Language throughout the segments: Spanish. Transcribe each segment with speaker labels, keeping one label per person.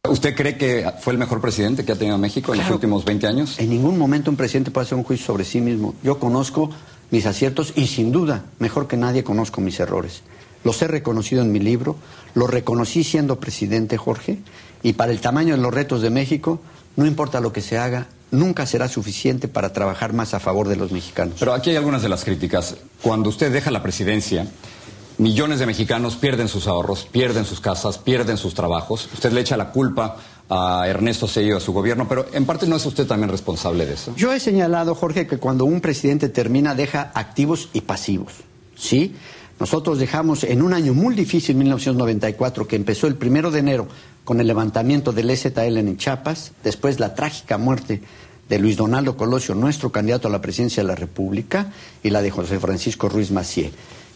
Speaker 1: ¿Usted cree que fue el mejor presidente que ha tenido México en los últimos 20 años?
Speaker 2: En ningún momento un presidente puede hacer un juicio sobre sí mismo. Yo conozco mis aciertos y sin duda, mejor que nadie, conozco mis errores. Los he reconocido en mi libro, los reconocí siendo presidente, Jorge, y para el tamaño de los retos de México, no importa lo que se haga, nunca será suficiente para trabajar más a favor de los mexicanos.
Speaker 1: Pero aquí hay algunas de las críticas. Cuando usted deja la presidencia, millones de mexicanos pierden sus ahorros, pierden sus casas, pierden sus trabajos. Usted le echa la culpa a Ernesto Zedillo, a su gobierno, pero en parte no es usted también responsable de eso.
Speaker 2: Yo he señalado, Jorge, que cuando un presidente termina, deja activos y pasivos. ¿Sí? Nosotros dejamos en un año muy difícil, 1994, que empezó el 1 de enero con el levantamiento del EZL en Chiapas, después la trágica muerte de Luis Donaldo Colosio, nuestro candidato a la presidencia de la República, y la de José Francisco Ruiz Massieu.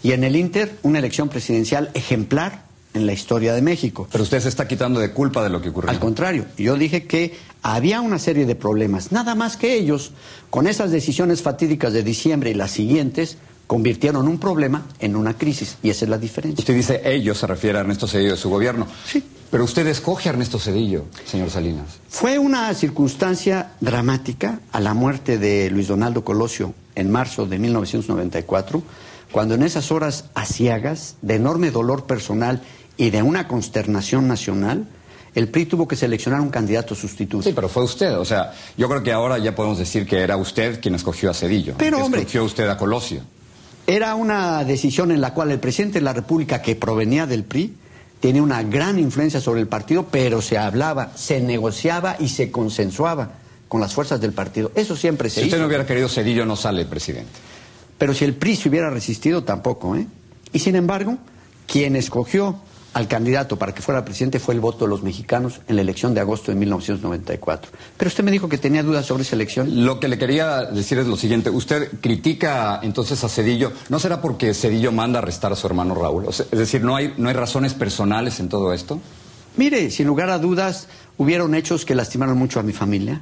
Speaker 2: Y en el Inter, una elección presidencial ejemplar en la historia de México.
Speaker 1: Pero usted se está quitando de culpa de lo que ocurrió.
Speaker 2: Al contrario, yo dije que había una serie de problemas, nada más que ellos, con esas decisiones fatídicas de diciembre y las siguientes, convirtieron un problema en una crisis, y esa es la diferencia.
Speaker 1: Usted dice ellos, se refiere a Ernesto Zedillo de su gobierno.
Speaker 2: Sí.
Speaker 1: Pero usted escoge a Ernesto Zedillo, señor Salinas.
Speaker 2: Fue una circunstancia dramática a la muerte de Luis Donaldo Colosio en marzo de 1994, cuando en esas horas aciagas, de enorme dolor personal y de una consternación nacional, el PRI tuvo que seleccionar un candidato sustituto.
Speaker 1: Sí, pero fue usted. O sea, yo creo que ahora ya podemos decir que era usted quien escogió a Zedillo.
Speaker 2: Pero, hombre,
Speaker 1: escogió usted a Colosio.
Speaker 2: Era una decisión en la cual el presidente de la República, que provenía del PRI, tiene una gran influencia sobre el partido, pero se hablaba, se negociaba y se consensuaba con las fuerzas del partido. Eso siempre se hizo.
Speaker 1: Si usted no hubiera querido Zedillo, no sale presidente.
Speaker 2: Pero si el PRI se hubiera resistido, tampoco, ¿eh? Y sin embargo, quien escogió al candidato para que fuera presidente fue el voto de los mexicanos en la elección de agosto de 1994. Pero usted me dijo que tenía dudas sobre esa elección.
Speaker 1: Lo que le quería decir es lo siguiente. Usted critica entonces a Zedillo. ¿No será porque Zedillo manda a arrestar a su hermano Raúl? O sea, es decir, ¿no hay razones personales en todo esto?
Speaker 2: Mire, sin lugar a dudas, hubieron hechos que lastimaron mucho a mi familia.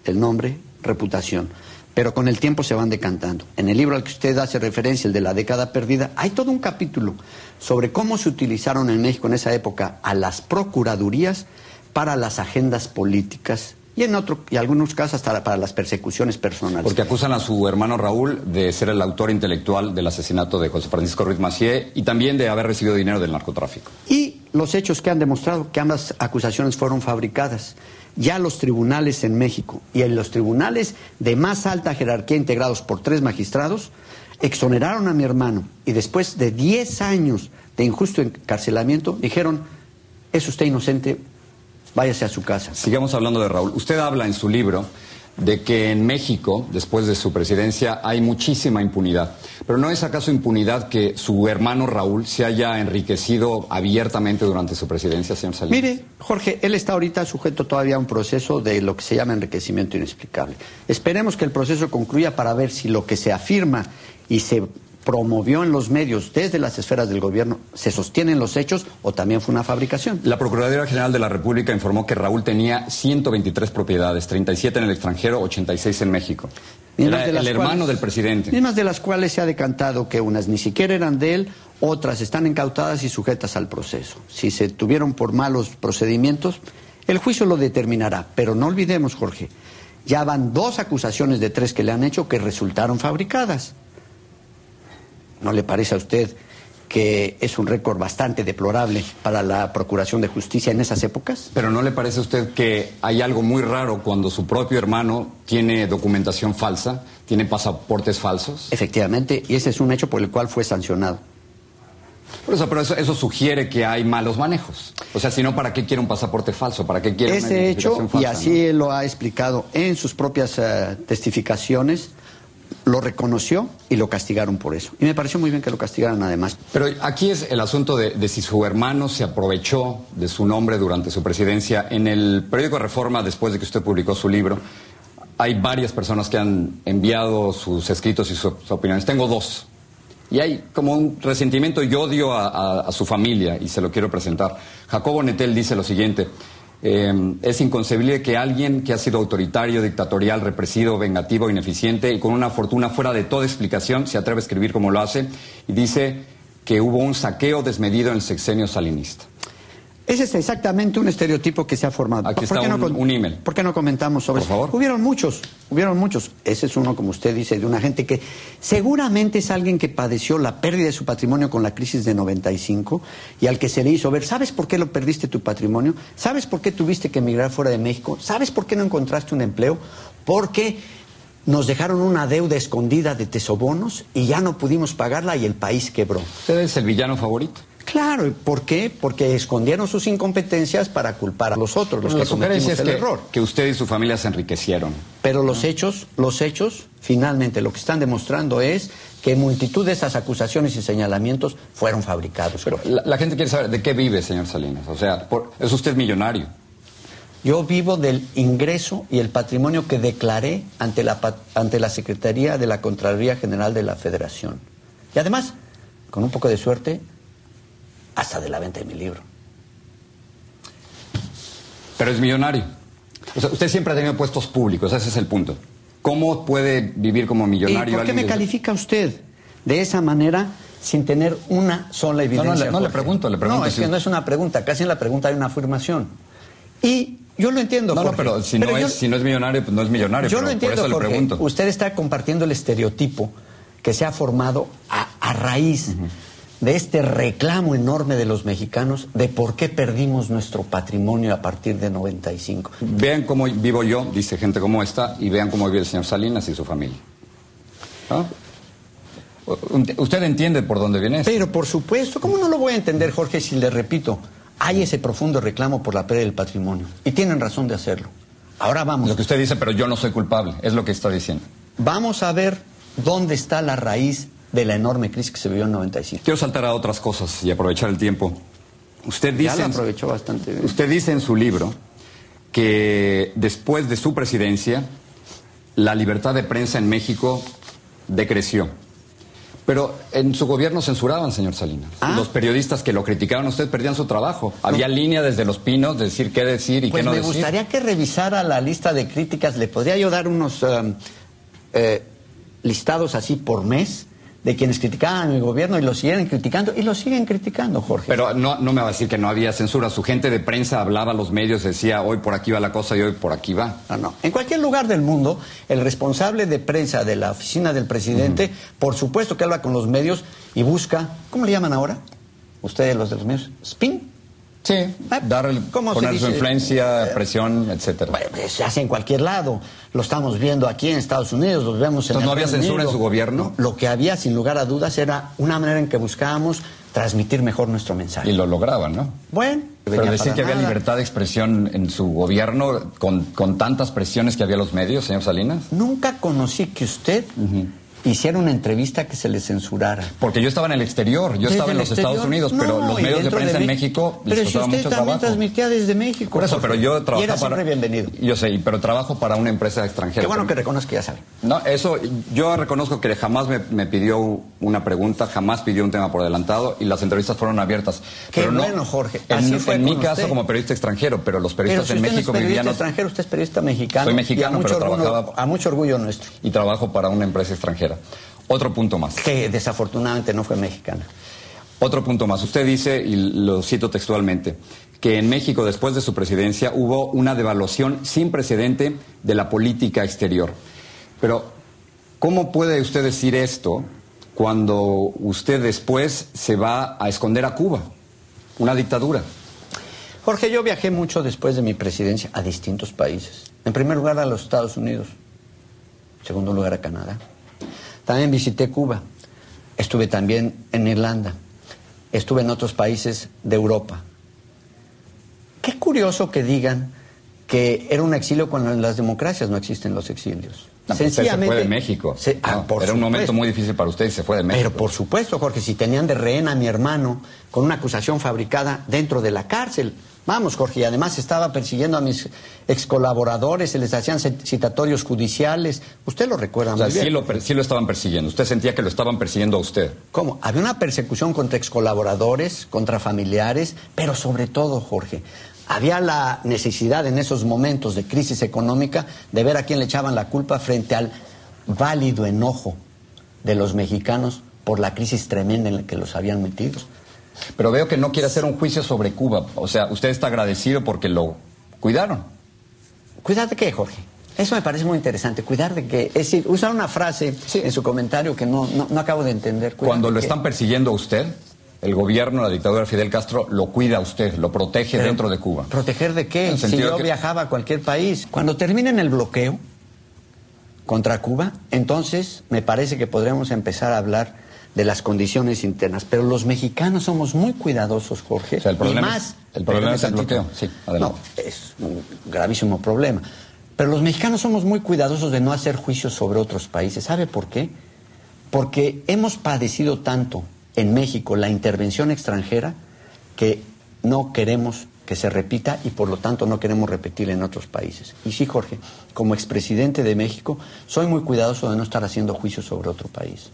Speaker 2: El nombre, reputación. Pero con el tiempo se van decantando. En el libro al que usted hace referencia, el de la década perdida, hay todo un capítulo sobre cómo se utilizaron en México en esa época a las procuradurías para las agendas políticas y en algunos casos hasta para las persecuciones personales.
Speaker 1: Porque acusan a su hermano Raúl de ser el autor intelectual del asesinato de José Francisco Ruiz Massieu y también de haber recibido dinero del narcotráfico.
Speaker 2: Y los hechos que han demostrado que ambas acusaciones fueron fabricadas. Ya los tribunales en México y en los tribunales de más alta jerarquía integrados por 3 magistrados exoneraron a mi hermano y después de 10 años de injusto encarcelamiento dijeron, es usted inocente, váyase a su casa.
Speaker 1: Sigamos hablando de Raúl. Usted habla en su libro de que en México, después de su presidencia, hay muchísima impunidad. Pero ¿no es acaso impunidad que su hermano Raúl se haya enriquecido abiertamente durante su presidencia, señor Salinas?
Speaker 2: Mire, Jorge, él está ahorita sujeto todavía a un proceso de lo que se llama enriquecimiento inexplicable. Esperemos que el proceso concluya para ver si lo que se afirma y se promovió en los medios desde las esferas del gobierno se sostienen los hechos o también fue una fabricación.
Speaker 1: La Procuraduría General de la República informó que Raúl tenía 123 propiedades, 37 en el extranjero, 86 en México. Era el hermano del presidente.
Speaker 2: Mismas de las cuales se ha decantado que unas ni siquiera eran de él, otras están incautadas y sujetas al proceso. Si se tuvieron por malos procedimientos, el juicio lo determinará. Pero no olvidemos, Jorge, ya van 2 acusaciones de 3 que le han hecho que resultaron fabricadas. ¿No le parece a usted que es un récord bastante deplorable para la Procuración de Justicia en esas épocas?
Speaker 1: Pero ¿no le parece a usted que hay algo muy raro cuando su propio hermano tiene documentación falsa, tiene pasaportes falsos?
Speaker 2: Efectivamente, y ese es un hecho por el cual fue sancionado.
Speaker 1: Pero eso sugiere que hay malos manejos. O sea, si no, ¿para qué quiere un pasaporte falso? ¿Para qué quiere
Speaker 2: ese hecho, falsa, y así
Speaker 1: ¿no?
Speaker 2: lo ha explicado en sus propias testificaciones, lo reconoció y lo castigaron por eso. Y me pareció muy bien que lo castigaran además.
Speaker 1: Pero aquí es el asunto de si su hermano se aprovechó de su nombre durante su presidencia. En el periódico Reforma, después de que usted publicó su libro, hay varias personas que han enviado sus escritos y sus opiniones. Tengo 2. Y hay como un resentimiento y odio a su familia, y se lo quiero presentar. Jacobo Nettel dice lo siguiente: es inconcebible que alguien que ha sido autoritario, dictatorial, represivo, vengativo, ineficiente y con una fortuna fuera de toda explicación se atreve a escribir como lo hace, y dice que hubo un saqueo desmedido en el sexenio salinista.
Speaker 2: Ese es exactamente un estereotipo que se ha formado.
Speaker 1: Aquí está un email.
Speaker 2: ¿Por qué no comentamos sobre
Speaker 1: eso? Por favor.
Speaker 2: Hubieron muchos. Ese es uno, como usted dice, de una gente que seguramente es alguien que padeció la pérdida de su patrimonio con la crisis de 95 y al que se le hizo ver, ¿sabes por qué lo perdiste tu patrimonio? ¿Sabes por qué tuviste que emigrar fuera de México? ¿Sabes por qué no encontraste un empleo? Porque nos dejaron una deuda escondida de tesobonos y ya no pudimos pagarla y el país quebró.
Speaker 1: ¿Usted es el villano favorito?
Speaker 2: Claro, ¿por qué? Porque escondieron sus incompetencias para culpar a los otros, los que cometimos el error.
Speaker 1: Que usted y su familia se enriquecieron.
Speaker 2: Pero los hechos, finalmente lo que están demostrando es que multitud de esas acusaciones y señalamientos fueron fabricados.
Speaker 1: Pero la gente quiere saber de qué vive, señor Salinas. O sea, ¿es usted millonario?
Speaker 2: Yo vivo del ingreso y el patrimonio que declaré ante la Secretaría de la Contraloría General de la Federación. Y además, con un poco de suerte, hasta de la venta de mi libro.
Speaker 1: Pero es millonario. O sea, usted siempre ha tenido puestos públicos, ese es el punto. ¿Cómo puede vivir como millonario?
Speaker 2: ¿Y por qué me califica usted de esa manera sin tener una sola evidencia?
Speaker 1: No le pregunto.
Speaker 2: No, es que no es una pregunta, casi en la pregunta hay una afirmación. Y yo lo entiendo, Jorge.
Speaker 1: Pero si no es millonario, pues no es millonario.
Speaker 2: Yo lo entiendo,
Speaker 1: por eso
Speaker 2: Jorge.
Speaker 1: le pregunto.
Speaker 2: Usted está compartiendo el estereotipo que se ha formado a raíz de este reclamo enorme de los mexicanos de por qué perdimos nuestro patrimonio a partir de 95.
Speaker 1: Vean cómo vivo yo, dice gente como esta, y vean cómo vive el señor Salinas y su familia. ¿No? ¿Usted entiende por dónde viene esto?
Speaker 2: Pero por supuesto, ¿cómo no lo voy a entender, Jorge, si le repito? Hay ese profundo reclamo por la pérdida del patrimonio. Y tienen razón de hacerlo. Ahora vamos.
Speaker 1: Lo que usted dice, pero yo no soy culpable, es lo que está diciendo.
Speaker 2: Vamos a ver dónde está la raíz de la enorme crisis que se vivió en 95.
Speaker 1: Quiero saltar a otras cosas y aprovechar el tiempo. Usted dice,
Speaker 2: ya lo aprovechó bastante bien.
Speaker 1: Usted dice en su libro que después de su presidencia, la libertad de prensa en México decreció. Pero en su gobierno censuraban, señor Salinas. Los periodistas que lo criticaban a usted perdían su trabajo. Había línea desde Los Pinos de decir qué decir y qué no decir.
Speaker 2: Pues me gustaría que revisara la lista de críticas. ¿Le podría yo dar unos listados así por mes de quienes criticaban a mi gobierno y lo siguen criticando, Jorge?
Speaker 1: Pero no me va a decir que no había censura. Su gente de prensa hablaba a los medios, decía hoy por aquí va la cosa y hoy por aquí va.
Speaker 2: No. En cualquier lugar del mundo, el responsable de prensa de la oficina del presidente, por supuesto que habla con los medios y busca, ¿cómo le llaman ahora? Ustedes, los de los medios, ¿spin?
Speaker 1: Sí, poner su influencia, presión, etcétera.
Speaker 2: Bueno, se hace en cualquier lado. Lo estamos viendo aquí en Estados Unidos, lo vemos en
Speaker 1: ¿Entonces no había censura en su gobierno?
Speaker 2: No, lo que había, sin lugar a dudas, era una manera en que buscábamos transmitir mejor nuestro mensaje.
Speaker 1: Y lo lograban, ¿no?
Speaker 2: Bueno.
Speaker 1: Pero decir que había libertad de expresión en su gobierno con tantas presiones que había los medios, señor Salinas.
Speaker 2: Nunca conocí que usted hiciera una entrevista que se le censurara.
Speaker 1: Porque yo estaba en el exterior, yo estaba en los Estados Unidos, pero los medios de prensa en México les costaba mucho trabajo. Pero si usted también
Speaker 2: transmitía desde México.
Speaker 1: Por eso, pero yo trabajo
Speaker 2: y era siempre bienvenido.
Speaker 1: Yo sé, pero trabajo para una empresa extranjera.
Speaker 2: Qué bueno que reconozca que ya sabe.
Speaker 1: No, eso, yo reconozco que jamás me pidió una pregunta, jamás pidió un tema por adelantado y las entrevistas fueron abiertas.
Speaker 2: Qué
Speaker 1: pero
Speaker 2: bueno, Jorge. Así fue
Speaker 1: en mi caso
Speaker 2: usted.
Speaker 1: Como periodista extranjero, pero los periodistas
Speaker 2: pero si
Speaker 1: en México vivían...
Speaker 2: No es periodista extranjero, usted es periodista mexicano.
Speaker 1: Soy mexicano, pero trabajaba...
Speaker 2: A mucho orgullo nuestro.
Speaker 1: Y trabajo para una empresa extranjera. Otro punto más.
Speaker 2: Que desafortunadamente no fue mexicana.
Speaker 1: Otro punto más. Usted dice, y lo cito textualmente, que en México, después de su presidencia, hubo una devaluación sin precedente de la política exterior. Pero, ¿cómo puede usted decir esto cuando usted después se va a esconder a Cuba, una dictadura?
Speaker 2: Jorge, yo viajé mucho después de mi presidencia a distintos países. En primer lugar a los Estados Unidos. En segundo lugar a Canadá. También visité Cuba, estuve también en Irlanda, estuve en otros países de Europa. Qué curioso que digan que era un exilio cuando en las democracias no existen los exilios.
Speaker 1: No, sencillamente, usted se fue de México. Era un momento muy difícil para usted y se fue de México.
Speaker 2: Pero por supuesto, Jorge, si tenían de rehén a mi hermano con una acusación fabricada dentro de la cárcel. Vamos, Jorge, y además estaba persiguiendo a mis excolaboradores, se les hacían citatorios judiciales. Usted lo recuerda muy bien.
Speaker 1: Sí lo estaban persiguiendo. Usted sentía que lo estaban persiguiendo a usted.
Speaker 2: ¿Cómo? Había una persecución contra excolaboradores, contra familiares, pero sobre todo, Jorge, había la necesidad en esos momentos de crisis económica de ver a quién le echaban la culpa frente al válido enojo de los mexicanos por la crisis tremenda en la que los habían metido.
Speaker 1: Pero veo que no quiere hacer un juicio sobre Cuba. O sea, usted está agradecido porque lo cuidaron.
Speaker 2: ¿Cuidar de qué, Jorge? Eso me parece muy interesante. ¿Cuidar de qué? Es decir, usar una frase en su comentario que no acabo de entender.
Speaker 1: Cuando lo están persiguiendo a usted, el gobierno, la dictadura de Fidel Castro, lo cuida a usted, lo protege dentro de Cuba.
Speaker 2: ¿Proteger de qué? Si yo viajaba a cualquier país. Cuando terminen el bloqueo contra Cuba, entonces me parece que podremos empezar a hablar de las condiciones internas. Pero los mexicanos somos muy cuidadosos, Jorge.
Speaker 1: O sea, el problema
Speaker 2: es
Speaker 1: el bloqueo. Sí, adelante.
Speaker 2: No, es un gravísimo problema. Pero los mexicanos somos muy cuidadosos de no hacer juicios sobre otros países. ¿Sabe por qué? Porque hemos padecido tanto en México la intervención extranjera que no queremos que se repita y por lo tanto no queremos repetirla en otros países. Y sí, Jorge, como expresidente de México, soy muy cuidadoso de no estar haciendo juicios sobre otro país.